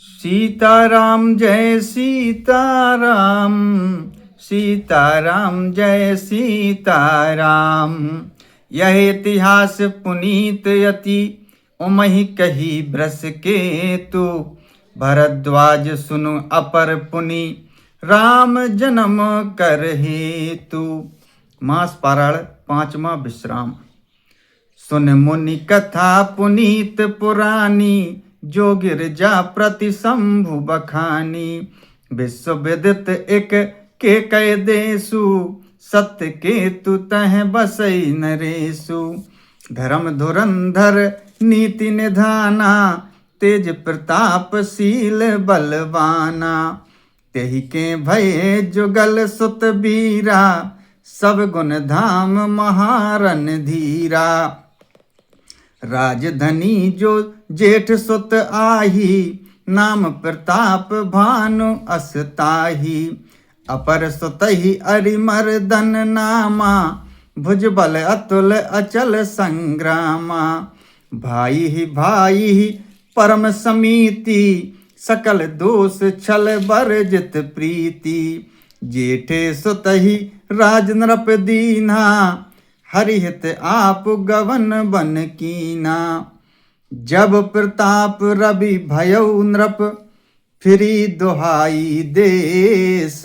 सीताराम जय सीताराम, सीताराम जय सीताराम। यह इतिहास पुनीत यति उमहि कही ब्रस केतु। भरद्वाज सुनु अपर पुनि, राम जन्म कर हेतु। मास पारायण पांचवा विश्राम। सुन मुनि कथा पुनीत पुरानी, जो गिरजा प्रति शंभु बखानी। विश्व विदित एक के कह देसु, सत्य केतु तह बसई नरेशु। धर्म धुरंधर नीति निधाना, तेज प्रतापशील बलवाना। तेहि के भये जुगल सुत बीरा, सब गुण धाम महारन धीरा। राजधनी जो जेठ सुत आही, नाम प्रताप भानु असताही। अपर सुतहि अरिमर्दन नामा, भुजबल अतुल अचल संग्रामा। भाई ही परम समीति, सकल दोष छल बरजित प्रीति। जेठे सुतहि राज नृप दीना, हरिहित आप गवन बन कीना। जब प्रताप रवि भयउ नृप, फिरी दुहाई देश।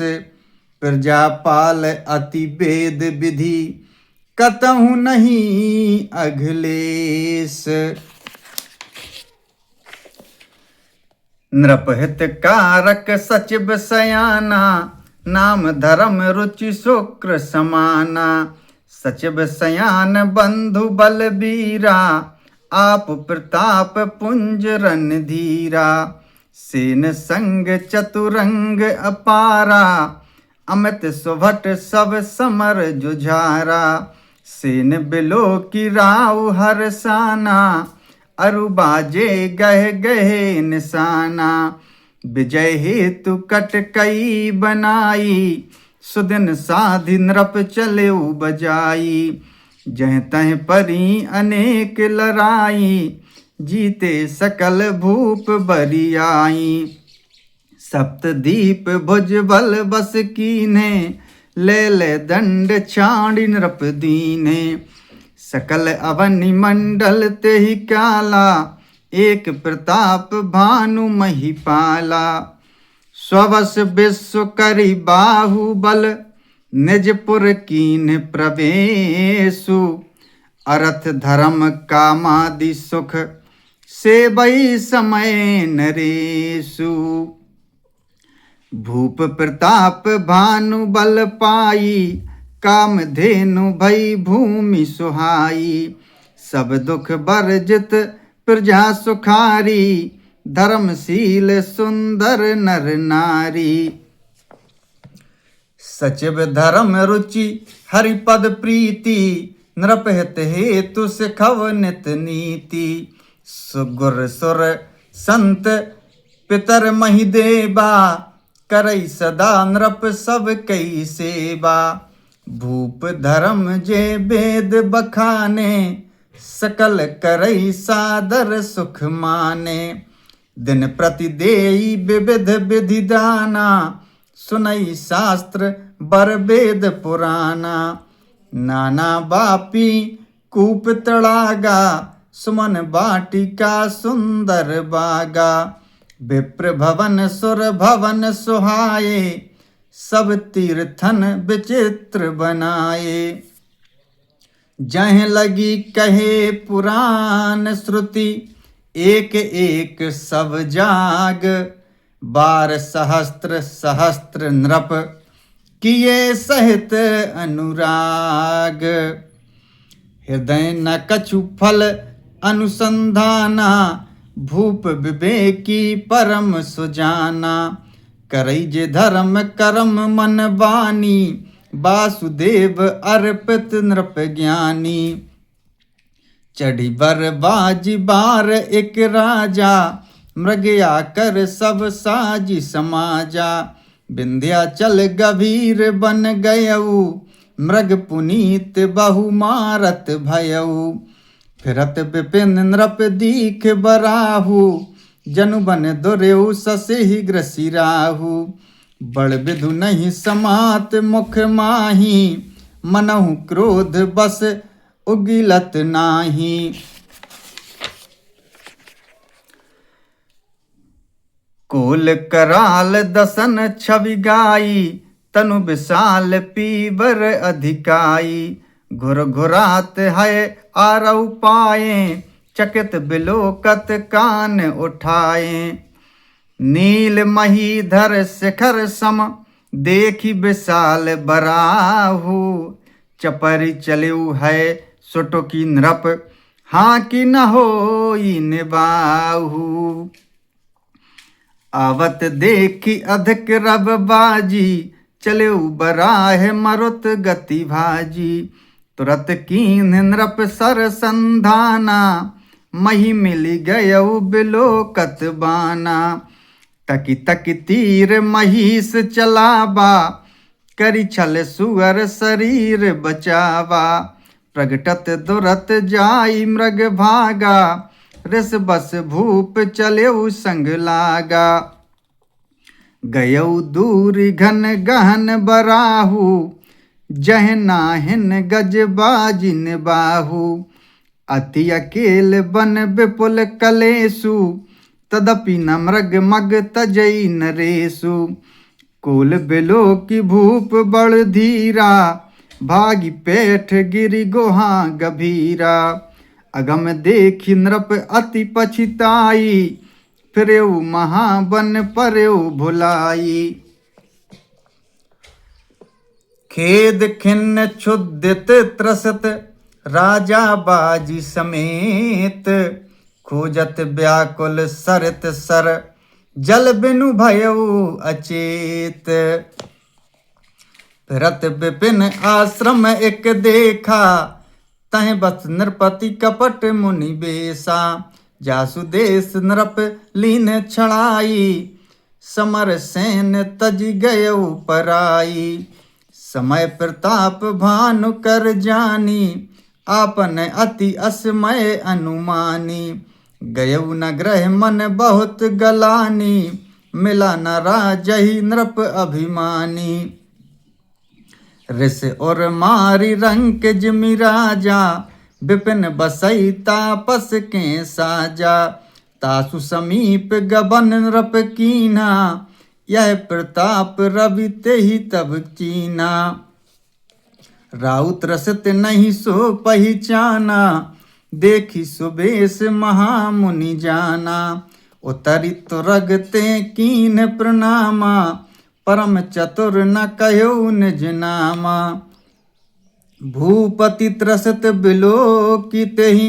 प्रजापाल अति वेद विधि, कतहु नहीं अघलेश। नृपहित कारक सचिव सयाना, नाम धर्म रुचि शुक्र समाना। सचिव सयान बंधु बलबीरा, आप प्रताप पुंज रणधीरा। सेन संग चतुरंग अपारा, अमित सुभट सब समर जुझारा। सेन बिलो की राव हरसाना, अरु बाजे गह गहे निशाना। विजय हेतु कट कई बनाई, सुदिन साधि नृप चलेउ बजाई। जह तह परी अनेक लड़ाई, जीते सकल भूप बरियाई। सप्तदीप भुजबल बस कीन्हे, ले दंड छाड़ी नृप दीन्हे। सकल अवनि मंडल तेहि काला, एक प्रताप भानु महिपाला। स्ववश विश्व करी बाहुबल, निजपुर कीन प्रवेशु। अरथ धर्म कामादि सुख, सेवई समय नरेशु। भूप प्रताप भानु बल पाई, काम धेनु भई भूमि सुहाई। सब दुख बरजित प्रजा सुखारी, धर्मशील सुंदर नर नारी। सचिव धर्म रुचि हरिपद प्रीति, नृपहित हेतु सिखव नित नीति। सुगुर सुर संत पितर महि देबा, करई सदा नृप सब कई सेवा। भूप धर्म जे वेद बखाने, सकल करई सादर सुख माने। दिन प्रति देई विविध विधि दाना, सुनई शास्त्र बर वेद पुराना। नाना बापी कूप तड़ागा, सुमन बाटिका सुंदर बागा। विप्र भवन सुर भवन सुहाए, सब तीर्थन विचित्र बनाए। जह लगी कहे पुराण श्रुति, एक एक सब जाग। 12 सहस्त्र सहस्त्र नृप, किए सहित अनुराग। हृदय न कछु फल अनुसंधाना, भूप विवेकी परम सुजाना। करई जे धर्म कर्म मन वाणी, वासुदेव अर्पित नृप ज्ञानी। चढ़ी बर बाजी बार एक राजा, मृग आकर सब साजी समाजा। विंध्याचल गभीर बन गयऊ, मृग पुनीत बहु मारत भयऊ। फिरत विपिन नृप दीख बराहु, जनु बन दोरेऊ ससे ही ग्रसी राहु। बड़ विधु नहीं समात मुख माही, मनहु क्रोध बस उगिलत नाही। कोल कराल दसन छवि गाई, तनु विशाल पीवर अधिकाई। घुर घुरात है आरऊ पाए, चकित बिलोकत कान उठाए। नील महीधर शिखर सम, देखी विशाल बराहु। चपरी चलिउ है सुटुकी नृप, हाँ कि न होई निबाहु। आवत देखी अधिक रब बाजी, चलिउ बराह मरुत गति भाजी। तुरत कीन नृप सर संधाना, मही मिली गयउ बिलोकत बाना। तकी तकी तीर महिष चलावा, करी छल सुअर शरीर बचावा। प्रगटत दुरत जाई मृग भागा, रिस बस भूप चलेउ संग लागा। गयउ दूर घन गहन बराहु, जह नाहिन गज बाजिन बाहु। अति अकेल बन विपुल कलेसु, तदपि न मृग मग तजई नरेसु। कुल बिलो की भूप बड़ धीरा, भागी पेठ गिरि गोहा गभीरा। अगम देखी नृप अति पछिताई, फिरेउ महाबन परेउ भुलाई। खेद खिन्न क्षुदित त्रसत, राजा बाजी समेत। खोजत व्याकुल सरत सर, जल बिनु भयउ अचेत। फिरत विपिन आश्रम एक देखा, तह बस नृपति कपट मुनि बेसा। जासु देश नृप लीन छड़ाई, समर सेन तज गयउ पराई। समय प्रताप भानु कर जानी, आपन अति असमय अनुमानी। गयउ न ग्रह मन बहुत गलानी, मिला न राजहि नृप अभिमानी। ऋष और मारी रंक जिमि राजा, विपिन बसई तापस के साजा। तासु समीप गबन नृप कीना, यह प्रताप रवि तेहि तब चीना। राउत रसत नहीं सो पहचाना, देखी सुबेश महामुनि जाना। उतरी तुरगते कीन प्रणामा, परम चतुर न कहो निज नामा। भूपति त्रसत बिलोकितेहि,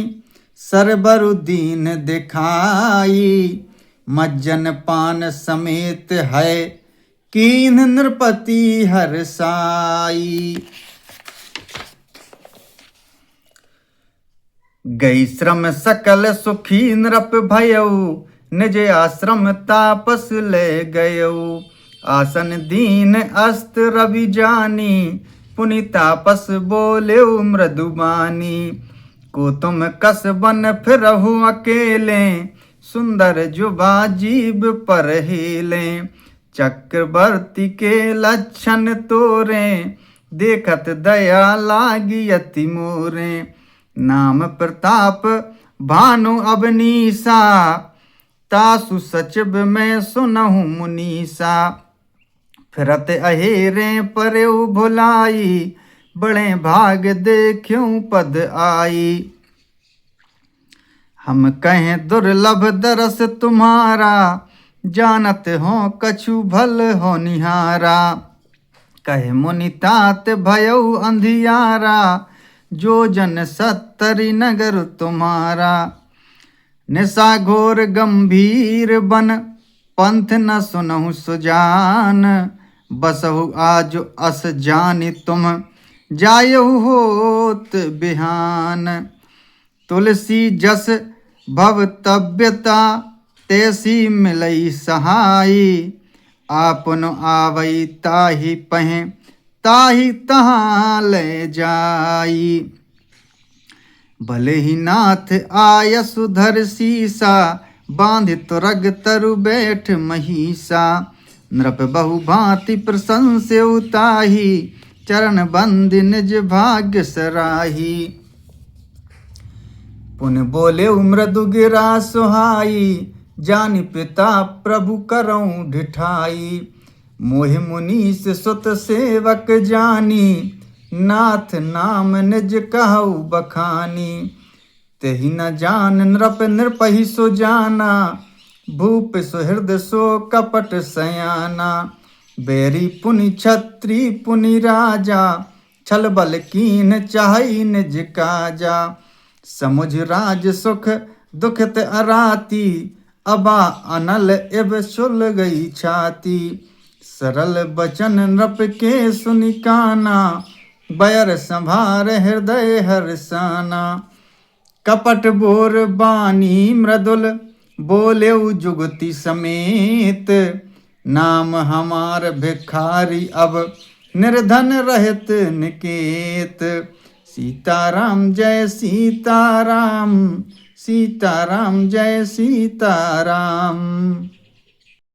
सरबरु दीन दिखाई। मज्जन पान समेत है, कीन नृपति हरसाई। गई श्रम सकल सुखी नृप भयउ, निज आश्रम तापस ले गयउ। आसन दीन अस्त रवि जानी, पुनि तापस बोलेउ मृदुबानी। को तुम कस बन फिरहु अकेले, सुंदर जुबा जीव पर हेले। चक्रवर्ती के लक्षण तोरे, देखत दया लागी अति मोरे। नाम प्रताप भानु अबनीसा, तासु सचिव में सुनहु मुनीसा। फिरत अहेरे परेउ भुलाई, बड़े भाग देखूं पद आई। हम कहें दुर्लभ दरस तुम्हारा, जानत हो कछु भल हो निहारा। कहे मुनि तात भयउ अंधियारा, जो जन सत्तरि नगर तुम्हारा। निशा घोर गंभीर बन, पंथ न सुनहु सुजान। बसहु आज अस जानि तुम, जायहु होत बिहान। तुलसी जस भवतव्यता, तैसी मिलई सहाई। आपन आवई ताहि पहें, ताहि तहाँ ले जाई। भले ही नाथ आय सुधर सीसा, बांधित रग तरु बैठ महिषा। नृप बहु भांति प्रशंस्य उताही, चरण बंदि निज भाग्य सराही। पुन बोले मृदु गिरा सुहाई, जानि पिता प्रभु करऊं ढिठाई। मोहि मुनीस सुत सेवक जानी, नाथ नाम निज कहु बखानी। तेहि न जान नृप नृपहि सो जाना, भूप सुहृद सो कपट सयाना। बैरी पुनि छत्री पुनि राजा, छल बल कीन चाहि निज काजा। समुझ राज सुख दुखित अराती, अबा अनल इब सुल गई छाती। सरल बचन नृप के सुनि काना, बयर संभार हृदय हर्षाना। कपट बोर बानी मृदुल, बोलेउ जुगति समेत। नाम हमार भिखारी, अब निर्धन रहित निकेत। सीताराम जय सीताराम, सीताराम जय सीताराम।